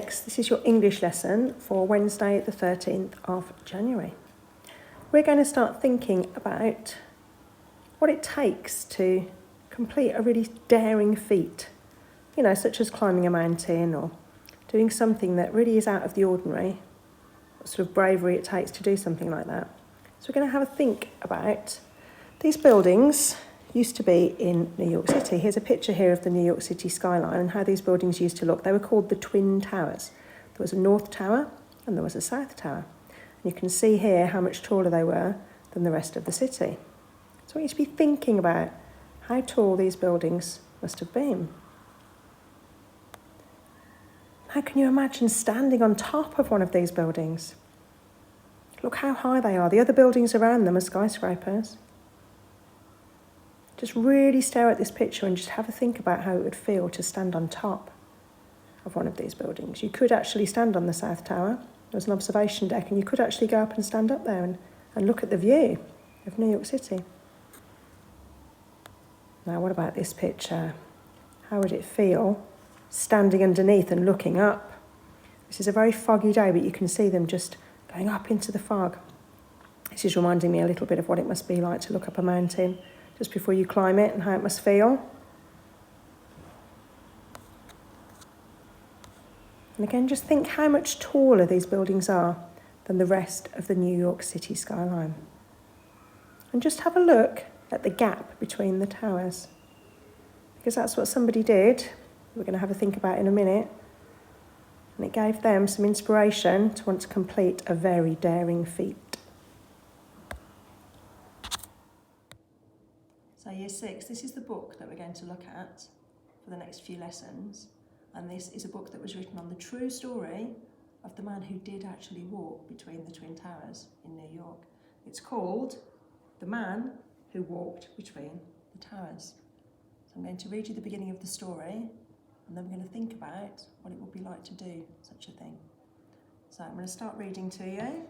6, this is your English lesson for Wednesday the 13th of January. We're going to start thinking about what it takes to complete a really daring feat, such as climbing a mountain or doing something that really is out of the ordinary, what sort of bravery it takes to do something like that. So we're going to have a think about these buildings. Used to be in New York City. Here's a picture here of the New York City skyline and how these buildings used to look. They were called the Twin Towers. There was a North Tower and there was a South Tower. And you can see here how much taller they were than the rest of the city. So I want you to be thinking about how tall these buildings must have been. How can you imagine standing on top of one of these buildings? Look how high they are. The other buildings around them are skyscrapers. Just really stare at this picture and just have a think about how it would feel to stand on top of one of these buildings. You could actually stand on the South Tower. There's an observation deck and you could actually go up and stand up there and look at the view of New York City. Now, what about this picture? How would it feel standing underneath and looking up? This is a very foggy day, but you can see them just going up into the fog. This is reminding me a little bit of what it must be like to look up a mountain just before you climb it and how it must feel. And again, just think how much taller these buildings are than the rest of the New York City skyline. And just have a look at the gap between the towers, because that's what somebody did. We're going to have a think about in a minute. And it gave them some inspiration to want to complete a very daring feat. So Year 6, this is the book that we're going to look at for the next few lessons. And this is a book that was written on the true story of the man who did actually walk between the Twin Towers in New York. It's called The Man Who Walked Between the Towers. So I'm going to read you the beginning of the story, and then we're going to think about what it would be like to do such a thing. So I'm going to start reading to you.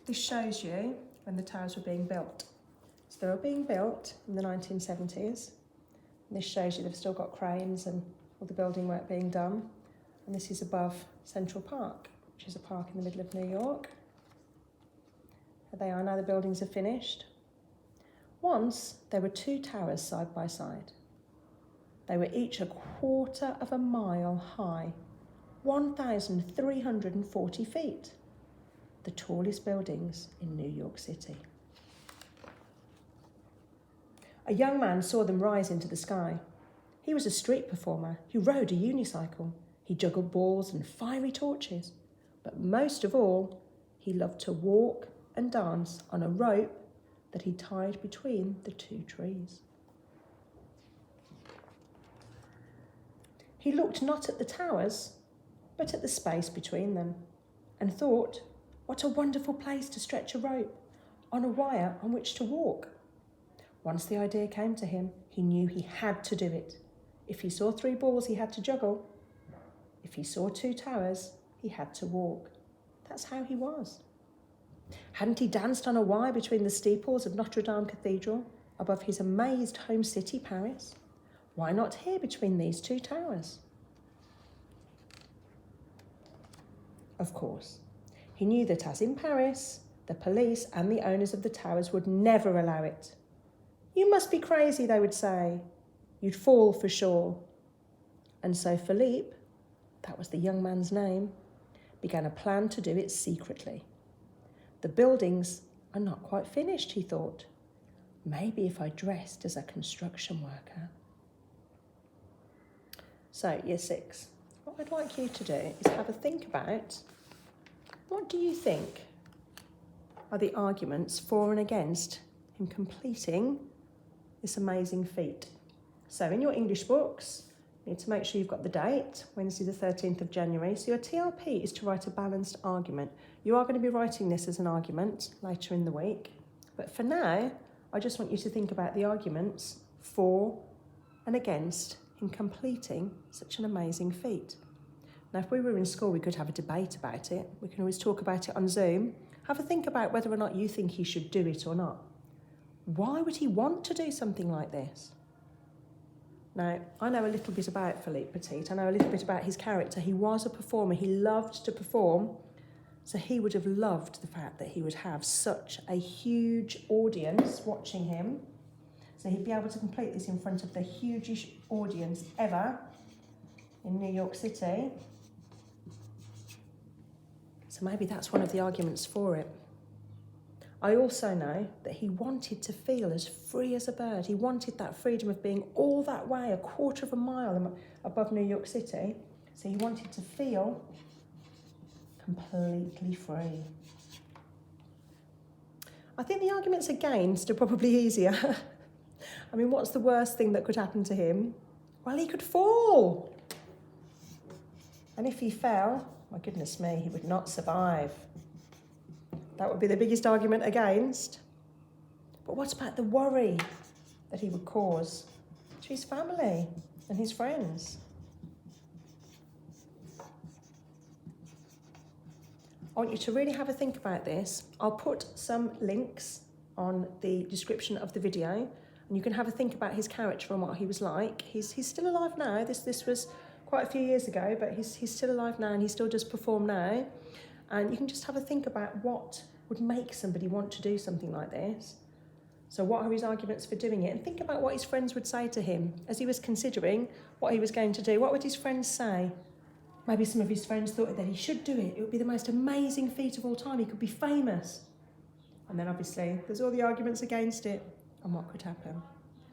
This shows you when the towers were being built. So they were being built in the 1970s. And this shows you they've still got cranes and all the building work being done. And this is above Central Park, which is a park in the middle of New York. There they are now, the buildings are finished. Once there were two towers side by side. They were each 1/4 mile high, 1,340 feet. The tallest buildings in New York City. A young man saw them rise into the sky. He was a street performer who rode a unicycle. He juggled balls and fiery torches. But most of all, he loved to walk and dance on a rope that he tied between the two trees. He looked not at the towers, but at the space between them, and thought, what a wonderful place to stretch a rope on a wire on which to walk. Once the idea came to him, he knew he had to do it. If he saw 3 balls, he had to juggle. If he saw 2 towers, he had to walk. That's how he was. Hadn't he danced on a wire between the steeples of Notre Dame Cathedral above his amazed home city, Paris? Why not here between these 2 towers? Of course. He knew that as in Paris, the police and the owners of the towers would never allow it. You must be crazy, they would say. You'd fall for sure. And so Philippe, that was the young man's name, began a plan to do it secretly. The buildings are not quite finished, he thought. Maybe if I dressed as a construction worker. So, Year 6, what I'd like you to do is have a think about, what do you think are the arguments for and against him completing this amazing feat? So in your English books, you need to make sure you've got the date, Wednesday the 13th of January. So your TLP is to write a balanced argument. You are going to be writing this as an argument later in the week. But for now, I just want you to think about the arguments for and against him completing such an amazing feat. Now, if we were in school, we could have a debate about it. We can always talk about it on Zoom. Have a think about whether or not you think he should do it or not. Why would he want to do something like this? Now, I know a little bit about Philippe Petit. I know a little bit about his character. He was a performer. He loved to perform. So he would have loved the fact that he would have such a huge audience watching him. So he'd be able to complete this in front of the hugest audience ever in New York City. So maybe that's one of the arguments for it. I also know that he wanted to feel as free as a bird. He wanted that freedom of being all that way, a quarter of a mile above New York City. So he wanted to feel completely free. I think the arguments against are probably easier. I mean, what's the worst thing that could happen to him? Well, he could fall. And if he fell, my goodness me, he would not survive. That would be the biggest argument against. But what about the worry that he would cause to his family and his friends? I want you to really have a think about this. I'll put some links on the description of the video, and you can have a think about his character and what he was like. He's still alive now. This was quite a few years ago, but he's still alive now, and he still does perform now. And you can just have a think about what would make somebody want to do something like this. So what are his arguments for doing it? And think about what his friends would say to him as he was considering what he was going to do. What would his friends say? Maybe some of his friends thought that he should do it. It would be the most amazing feat of all time. He could be famous. And then obviously there's all the arguments against it and what could happen.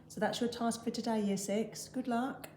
So that's your task for today, Year 6. Good luck.